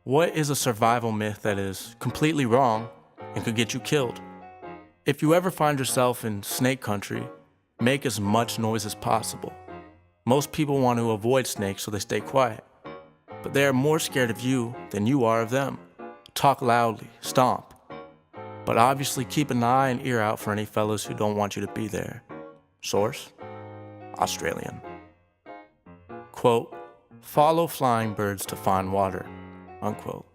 What is a survival myth that is completely wrong and could get you killed? If you ever find yourself in snake country, make as much noise as possible. Most people want to avoid snakes so they stay quiet, but they are more scared of you than you are of them. Talk loudly, stomp, but obviously keep an eye and ear out for any fellas who don't want you to be there. Source: Australian. Quote, follow flying birds to find water, unquote.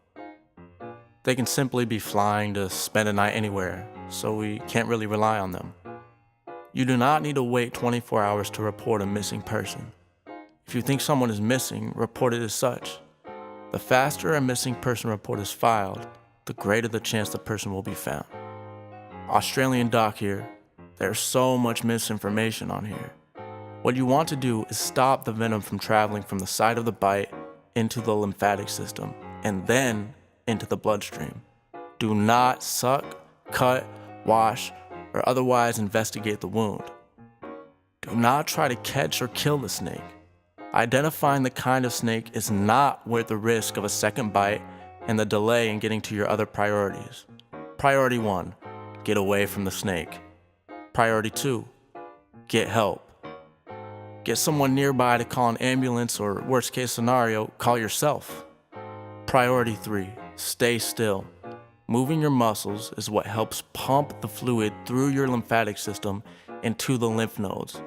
They can simply be flying to spend a night anywhere, so we can't really rely on them. You do not need to wait 24 hours to report a missing person. If you think someone is missing, report it as such. The faster a missing person report is filed, the greater the chance the person will be found. Australian doc here. There's so much misinformation on here. What you want to do is stop the venom from traveling from the site of the bite into the lymphatic system and then into the bloodstream. Do not suck, cut, wash, or otherwise investigate the wound. Do not try to catch or kill the snake. Identifying the kind of snake is not worth the risk of a second bite and the delay in getting to your other priorities. Priority 1, get away from the snake. Priority 2, get help. Get someone nearby to call an ambulance, or worst case scenario, call yourself. Priority 3, stay still. Moving your muscles is what helps pump the fluid through your lymphatic system and to the lymph nodes,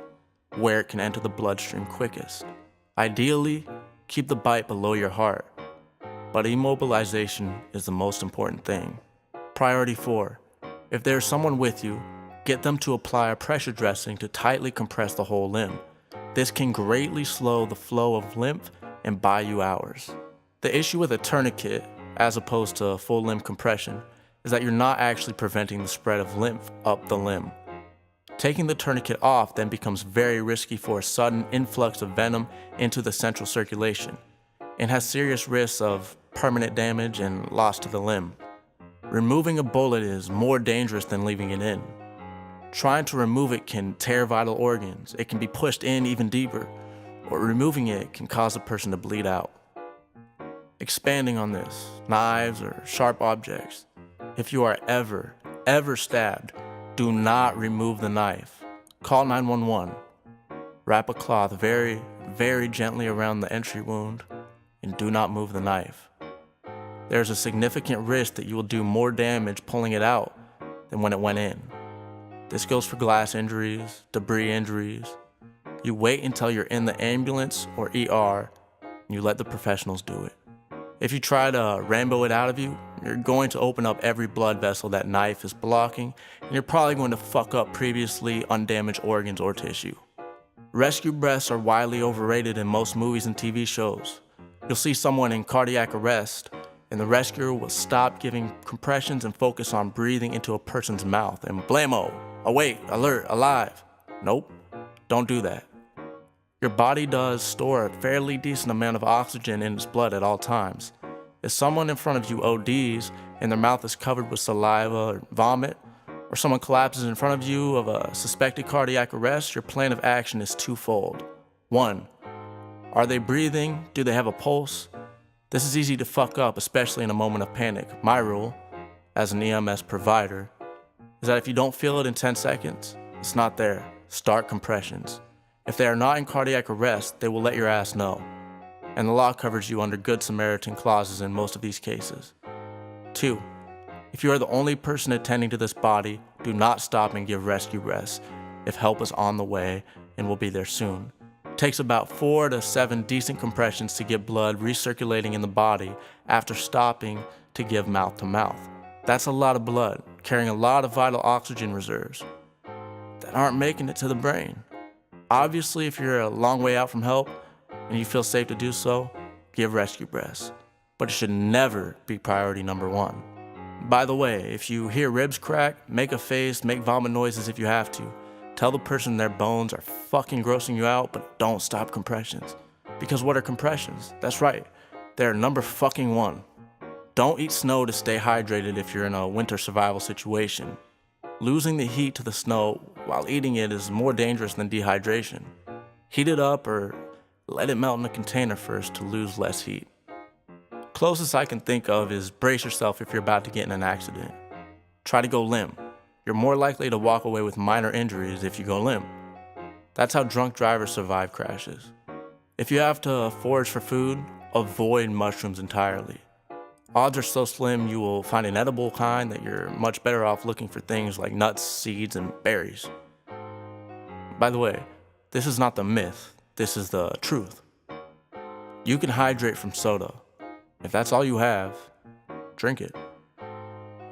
where it can enter the bloodstream quickest. Ideally, keep the bite below your heart, but immobilization is the most important thing. Priority 4, if there's someone with you, get them to apply a pressure dressing to tightly compress the whole limb. This can greatly slow the flow of lymph and buy you hours. The issue with a tourniquet, as opposed to full limb compression, is that you're not actually preventing the spread of lymph up the limb. Taking the tourniquet off then becomes very risky for a sudden influx of venom into the central circulation, and has serious risks of permanent damage and loss to the limb. Removing a bullet is more dangerous than leaving it in. Trying to remove it can tear vital organs, it can be pushed in even deeper, or removing it can cause a person to bleed out. Expanding on this, knives or sharp objects. If you are ever stabbed, do not remove the knife. Call 911. Wrap a cloth very, very gently around the entry wound, and do not move the knife. There's a significant risk that you will do more damage pulling it out than when it went in. This goes for glass injuries, debris injuries. You wait until you're in the ambulance or ER, and you let the professionals do it. If you try to Rambo it out of you, you're going to open up every blood vessel that knife is blocking, and you're probably going to fuck up previously undamaged organs or tissue. Rescue breaths are widely overrated in most movies and TV shows. You'll see someone in cardiac arrest, and the rescuer will stop giving compressions and focus on breathing into a person's mouth, and blammo, awake, alert, alive. Nope, don't do that. Your body does store a fairly decent amount of oxygen in its blood at all times. If someone in front of you ODs and their mouth is covered with saliva or vomit, or someone collapses in front of you of a suspected cardiac arrest, your plan of action is twofold. 1, are they breathing? Do they have a pulse? This is easy to fuck up, especially in a moment of panic. My rule, as an EMS provider, is that if you don't feel it in 10 seconds, it's not there. Start compressions. If they are not in cardiac arrest, they will let your ass know. And the law covers you under Good Samaritan clauses in most of these cases. 2, if you are the only person attending to this body, do not stop and give rescue breaths if help is on the way and will be there soon. It takes about 4 to 7 decent compressions to get blood recirculating in the body after stopping to give mouth to mouth. That's a lot of blood, carrying a lot of vital oxygen reserves that aren't making it to the brain. Obviously, if you're a long way out from help and you feel safe to do so, give rescue breaths. But it should never be priority number 1. By the way, if you hear ribs crack, make a face, make vomit noises if you have to. Tell the person their bones are fucking grossing you out, but don't stop compressions. Because what are compressions? That's right, they're number fucking 1. Don't eat snow to stay hydrated if you're in a winter survival situation. Losing the heat to the snow while eating it is more dangerous than dehydration. Heat it up or let it melt in a container first to lose less heat. Closest I can think of is brace yourself if you're about to get in an accident. Try to go limp. You're more likely to walk away with minor injuries if you go limp. That's how drunk drivers survive crashes. If you have to forage for food, avoid mushrooms entirely. Odds are so slim you will find an edible kind that you're much better off looking for things like nuts, seeds, and berries. By the way, this is not the myth, this is the truth. You can hydrate from soda. If that's all you have, drink it.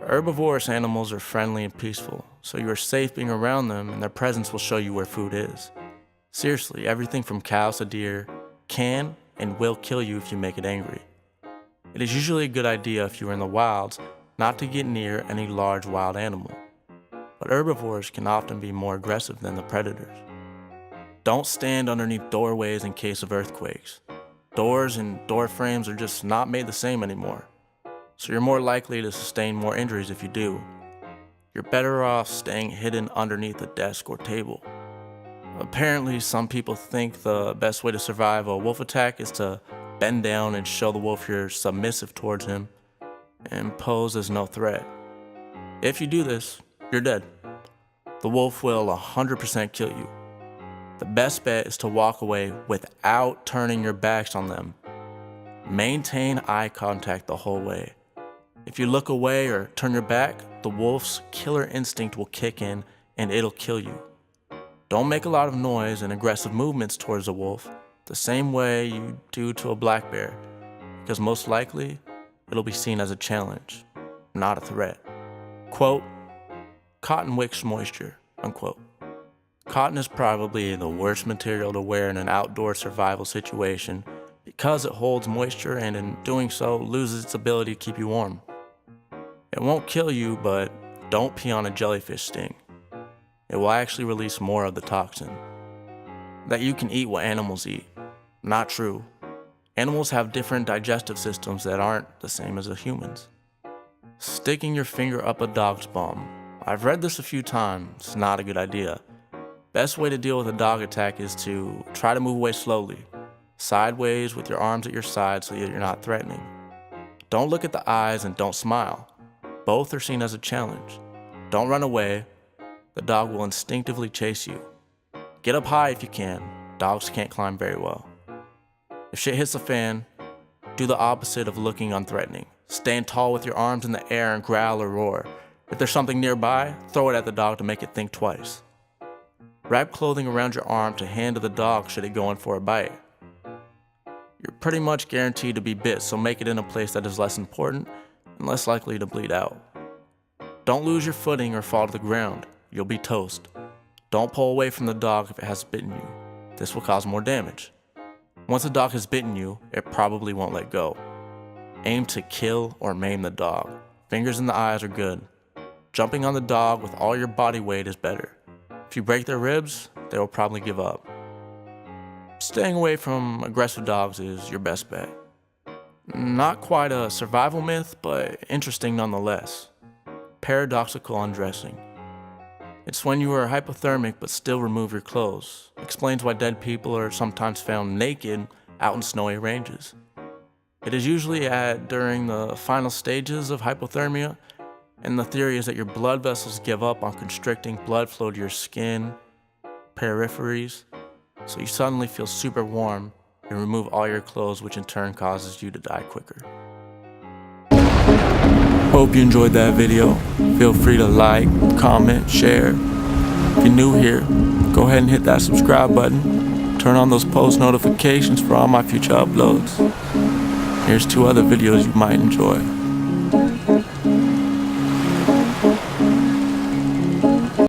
Herbivorous animals are friendly and peaceful, so you are safe being around them and their presence will show you where food is. Seriously, everything from cows to deer can and will kill you if you make it angry. It is usually a good idea if you are in the wilds not to get near any large wild animal, but herbivores can often be more aggressive than the predators. Don't stand underneath doorways in case of earthquakes. Doors and door frames are just not made the same anymore, so you're more likely to sustain more injuries if you do. You're better off staying hidden underneath a desk or table. Apparently, some people think the best way to survive a wolf attack is to bend down and show the wolf you're submissive towards him and pose as no threat. If you do this, you're dead. The wolf will 100% kill you. The best bet is to walk away without turning your backs on them. Maintain eye contact the whole way. If you look away or turn your back, the wolf's killer instinct will kick in and it'll kill you. Don't make a lot of noise and aggressive movements towards a wolf the same way you do to a black bear, because most likely it'll be seen as a challenge, not a threat. Quote, cotton wicks moisture, unquote. Cotton is probably the worst material to wear in an outdoor survival situation because it holds moisture and in doing so loses its ability to keep you warm. It won't kill you, but don't pee on a jellyfish sting. It will actually release more of the toxin. That you can eat what animals eat. Not true. Animals have different digestive systems that aren't the same as the humans. Sticking your finger up a dog's bum. I've read this a few times, it's not a good idea. Best way to deal with a dog attack is to try to move away slowly, sideways with your arms at your side so that you're not threatening. Don't look at the eyes and don't smile. Both are seen as a challenge. Don't run away. The dog will instinctively chase you. Get up high if you can. Dogs can't climb very well. If shit hits the fan, do the opposite of looking unthreatening. Stand tall with your arms in the air and growl or roar. If there's something nearby, throw it at the dog to make it think twice. Wrap clothing around your arm to hand to the dog should it go in for a bite. You're pretty much guaranteed to be bit, so make it in a place that is less important and less likely to bleed out. Don't lose your footing or fall to the ground. You'll be toast. Don't pull away from the dog if it has bitten you. This will cause more damage. Once the dog has bitten you, it probably won't let go. Aim to kill or maim the dog. Fingers in the eyes are good. Jumping on the dog with all your body weight is better. If you break their ribs, they will probably give up. Staying away from aggressive dogs is your best bet. Not quite a survival myth, but interesting nonetheless. Paradoxical undressing. It's when you are hypothermic but still remove your clothes. Explains why dead people are sometimes found naked out in snowy ranges. It is usually during the final stages of hypothermia, and the theory is that your blood vessels give up on constricting blood flow to your skin, peripheries, so you suddenly feel super warm and remove all your clothes, which in turn causes you to die quicker. Hope you enjoyed that video. Feel free to like, comment, share. If you're new here, go ahead and hit that subscribe button. Turn on those post notifications for all my future uploads. Here's 2 other videos you might enjoy.